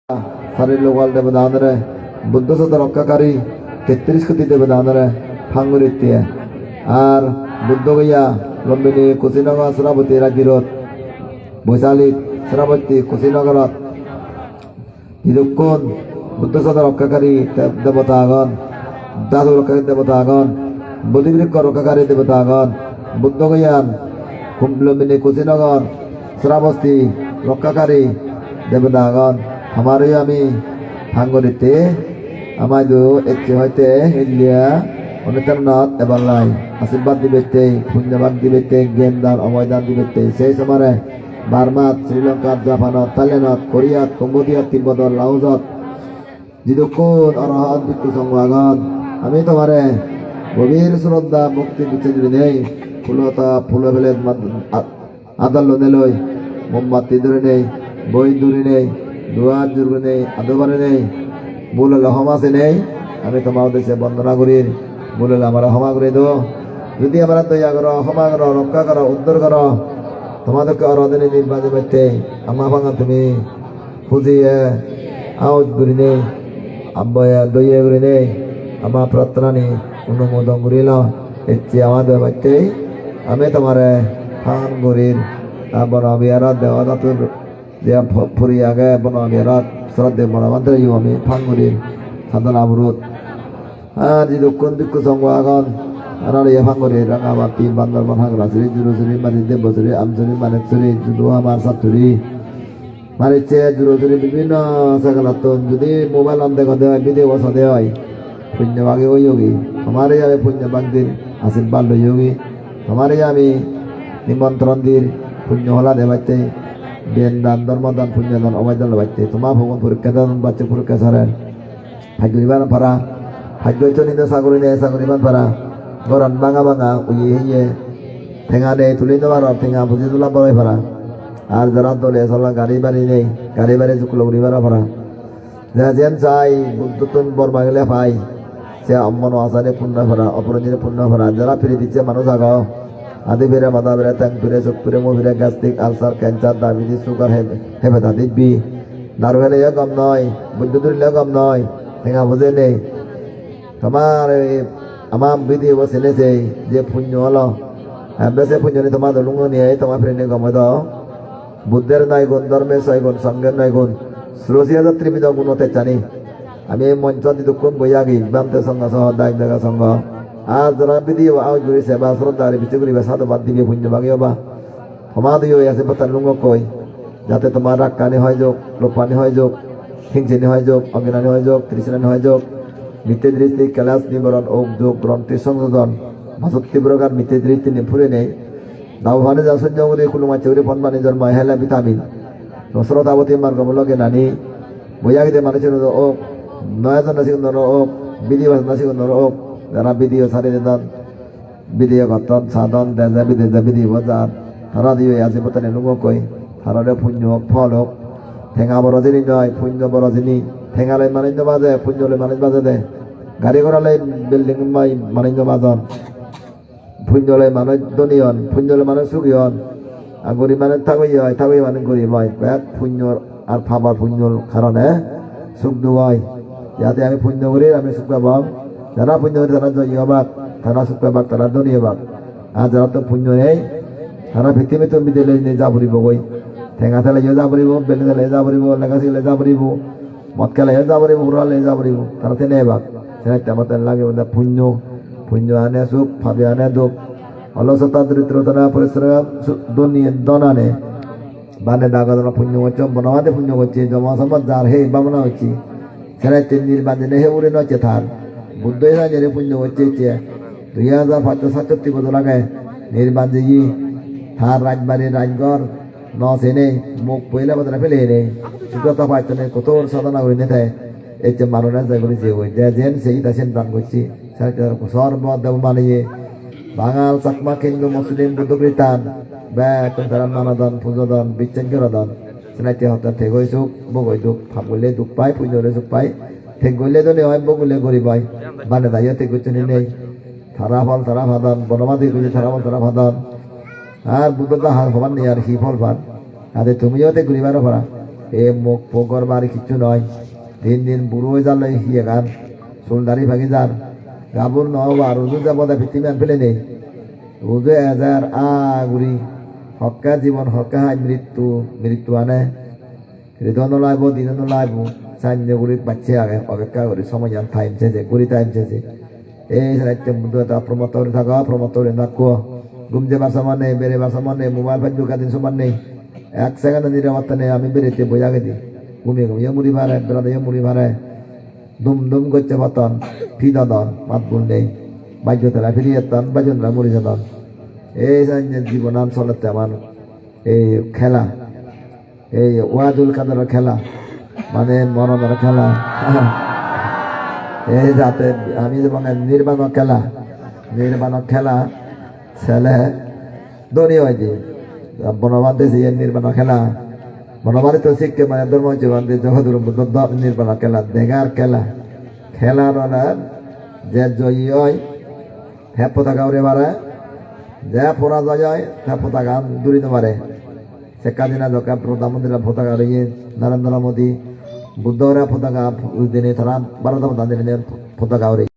সারি লোকাল দেবদানরে বুদ্ধ সত রক্ষাকারী 33 কোটি দেবদানরে ফাঙ্গুরিতে আর বুদ্ধ গইয়া লম্বিনী কুশিনগর শ্রাবতী রাগিরত বৈশালী শ্রাবতী কুশিনগরত ইদুক্ষণ বুদ্ধ সত রক্ষাকারী দেবতাগণ দাদু রক্ষাকারী দেবতাগণ বুদ্ধিবৃক্ষ রক্ষাকারী দেবতাগণ বুদ্ধ গইয়ান লম্বিনী কুশিনগর শ্রাবতী রক্ষাকারী দেবতাগণ हमारे আমি ভাঙ্গরিতে আমাদু একটি হইতে হিলিয়া অনুতরনাথ এবালাই আশীর্বাদ দিবেতে পুণ্যবাদ দিবেতে জ্ঞান দান অময় দান দিবেতে সেই সময় বার্মাত শ্রীলঙ্কা জাপানত থাইল্যান্ডত কোরিয়াত কম্বোডিয়া তিব্বত লাওজত যিদুক্ষণ অরহত ভিক্ষু সংবাগন আমি তোমারে গভীর শ্রদ্ধা মুক্তি বিচারি নেই ফুলতা ফুল ফেলে আদাল নেই মোমবাতি ধরে নেই বই দূরে নেই দুয়ার জুড়ে নেই আদবারে নেই বলে ক্ষমা নেই আমি তোমার দেশে বন্দনা করি বলে আমার ক্ষমা করে দো যদি আমরা দয়া করো ক্ষমা করো রক্ষা করো উদ্ধার করো তোমাদেরকে অরদিনে নির্বাচন করতে আমার ভাঙা তুমি খুঁজিয়ে আউট করি নেই আব্বায়া দইয়ে করে নেই আমার প্রার্থনা নেই অনুমোদন করিল ইচ্ছে আমাদের বাড়তে আমি তোমার ফান করির তারপর আমি আর দেওয়া দাতুর dia puri aga bono biarat surat de bono mantra yu ami phanguri sadana burut di dukun dikku songwagon anare ya phanguri ranga mati bandar manhagla sri juru sri mari de bosri amsri manek sri judua mar saturi mari che juru sri bibinno sagalaton judi mobile ande gode video wasade hoy punya bagi yogi hamare ya punya bandir asin yogi hamare ya ami nimantron dir punya hola debate জ্ঞান দান ধর্ম দান পুণ্য দান অময় দান বাড়তে তোমার ভগবান পরীক্ষা দান বাচ্চা পরীক্ষা সারেন ভাগ্য নিবান পারা ভাগ্য চলিত সাগরী নেই সাগরী মান পারা গরম ভাঙা ভাঙা উইয়ে হইয়ে ঠেঙা নেই তুলি নেওয়ার ঠেঙা বুঝি তোলা বড় পারা আর যারা দলে চলা গাড়ি বাড়ি নেই গাড়ি বাড়ি চুকলো উড়িবার পারা যা যেন চাই বুদ্ধতুন বর্মা গেলে পাই সে অম্মন আসারে পূর্ণ ভরা অপরঞ্জনে পূর্ণ ভরা যারা ফিরে দিচ্ছে মানুষ আগাও আদি বেড়ে মাথা বেড়ে ট্যাং ফিরে চোখ ফিরে মুখ ফিরে gastric ulcer cancer diabetes sugar hepatitis B দারু খেলে কম নয় বুদ্ধ ধরলে কম নয় ঠেঙা বুঝে নেই তোমার আমার বিধি বসেছে যে পুণ্য হলো বেশি পুণ্য নেই তোমার লুঙ্গ নিয়ে তোমার ফিরে নিয়ে গমে দাও বুদ্ধের নয় গুণ ধর্মের ছয় গুণ সঙ্গের নয় গুণ ষোলশি হাজার ত্রিবিধ গুণ হতে জানি আমি এই মঞ্চ দুঃখ বইয়া গি ব্যামতে সঙ্গ সহ দায়িত্ব দেখা সঙ্গ আর যারা বিধি আওয়াজ করেছে বা শ্রদ্ধা বিচি করিবে সাধুবাদ দিবে পুণ্য ভাগিও বা ক্ষমা দিও আছে পতার লুঙ্গ কই যাতে তোমার রাক্কানি হয় যোগ লোকপানি হয় যোগ হিংসিনী হয় যোগ অজ্ঞানী হয় যোগ তৃষ্ণানি হয় যোগ মিথ্যে দৃষ্টি ক্যালাস নিবরণ ওক যোগ গ্রন্থি সংশোধন ভাষত্তি প্রকার মিথ্যে দৃষ্টি ফুরে নেই দাওভানে যা সহ্য করে কুলুমা চৌরি পন্মানি জন্ম হেলা ভিটামিন শ্রদ্ধাবতী মার্গমূলকে নানি বইয়াগিতে মানুষের ওক নয়াজন নাসিক নর ওক বিধিবাস নাসিক নর ওক যারা বিধি সারি দেন বিধি গতন সাধন দেজা বিধি বজার তারা দিয়ে আছে পতানে লুঙ্গ কই তারারে পুণ্য ফল হোক ঠেঙা বড় জিনি নয় পুণ্য বড় জিনি ঠেঙালে মানিন্য বাজে পুণ্যলে মানিন্য বাজে দে গাড়ি ঘোড়ালে বিল্ডিং মাই মানিন্য বাজন পুণ্যলে মানুষ ধনী হন পুণ্যলে মানুষ সুখী হন আর গরিব মানুষ থাকুই মানুষ গরিব হয় ব্যাগ পুণ্য আর ফাবার পুণ্যর কারণে সুখ দু হয় যাতে আমি পুণ্য করি আমি সুখ পাব যারা পুণ্য করে তারা জয়ী হবাক তারা সুখ পাবাক তারা ধনী হবাক আর যারা তো পুণ্য নেই তারা পৃথিবী তো বিদেলে নিয়ে যা পড়িব গই ঠেঙা থেলে যা পড়িব বেলে থেলে যা পড়িব লেগাছি যা পড়িব মদ খেলে যা পড়িব উড়ালে যা পড়িব তারা তেনে হবাক সেটা তেমন লাগে পুণ্য পুণ্য আনে সুখ ভাবে আনে দুঃখ অলসতা দরিদ্রতা পরিশ্রম দন আনে বানে দাগদনা পুণ্য হচ্ছে বনবাদে পুণ্য করছে জমা সম্পদ যার হে বামনা হচ্ছে সেটা তিন নির্বাচনে হে উড়ে নচ্ছে থার বুদ্ধ যে পুণ্য হচ্ছে 2567 বছর আগে নির্বাচনে থার রাজবাড়ির রাজগড় ন সেনে মুখ পয়লা বদলা ফেলে এনে সুখতা পাইতনে কত সাধনা করে নেতে এই যে মারণা যা করেছে ওই যে যেন সেই দাসেন দান করছি সর্বদেব মানিয়ে বাঙাল চাকমা হিন্দু মুসলিম বুদ্ধ খ্রিস্টান ব্যাক তারা নানাদান পূজাদান বিচ্ছেদ সেনাইতে হত্যা ঠেক হয়ে সুখ বগৈ দুঃখ ফাপ গলে দুঃখ পায় পুণ্য হলে সুখ পায় ঠেক গলে তো নেই বগুলে গরিব হয় বানে দাইয়া ঠেক করতে নেই থারা ফল তারা ভাদান বনবাদী করছে থারা ফল তারা ভাদান আর বুদ্ধতা হার হবার নেই আর হি ফল পান আরে তুমিও তে ঘুরিবারও পারা এ মুখ পোকর বাড়ি কিচ্ছু নয় দিন দিন বুড়ো হয়ে যাল হিয়ে গান চুলদারি ভাঙি যার গাবুর নহবা রুজু যাব ভিত্তিমান ফেলে নেই রুজু এজার গুড়ি হকা জীবন হকা হাই মৃত্যু মৃত্যু আনে হৃদয় নলাইব দিন নলাইব সাইনে গুড়ি বাচ্চে আগে অপেক্ষা করি সময় টাইম শেষে গুড়ি টাইম শেষে এই রাজ্য মধ্যে এটা প্রমত করে থাকা প্রমত করে থাকো ঘুম যাবার সমান নেই বেড়েবার সমান নেই মোবাইল ফোন ঢুকাদিন সমান নেই এক সেকেন্ড নিরাপত্তা নেই আমি বেরোতে বোঝা গেছি ঘুমিয়ে ঘুমিয়ে মুড়ি ভাড়ায় বেড়াতে মুড়ি ভাড়ায় দুম দুম করছে পতন ফি দন মাত বুল নেই বাজ্যতলা ফিরিয়ে তন বাজনরা মুড়ি দন এই জীবনান চলতে আমার এই খেলা এই ওয়াদুল কাদের খেলা মানে মরণের খেলা এই যাতে আমি মানে নির্বাণ খেলা ছেলে ধনী হয়েছে বনবান্ধে নির্বাণ খেলা বনবারে তো শিখতে মানে ধর্ম জীবন জগদুর নির্বাণ খেলা দেখার খেলার যে জয়ী হয় হ্যাঁ পতাকা উড়ে মারে যে পরাজয় হয় হ্যাঁ পতাকা দূরিতে মারে শেখ হাসিনা যখন প্রধানমন্ত্রী পতাকা উড়িয়ে নরেন্দ্র মোদী বুদ্ধরা পতাকা দিনে তারা ভারত পতাকা উড়ে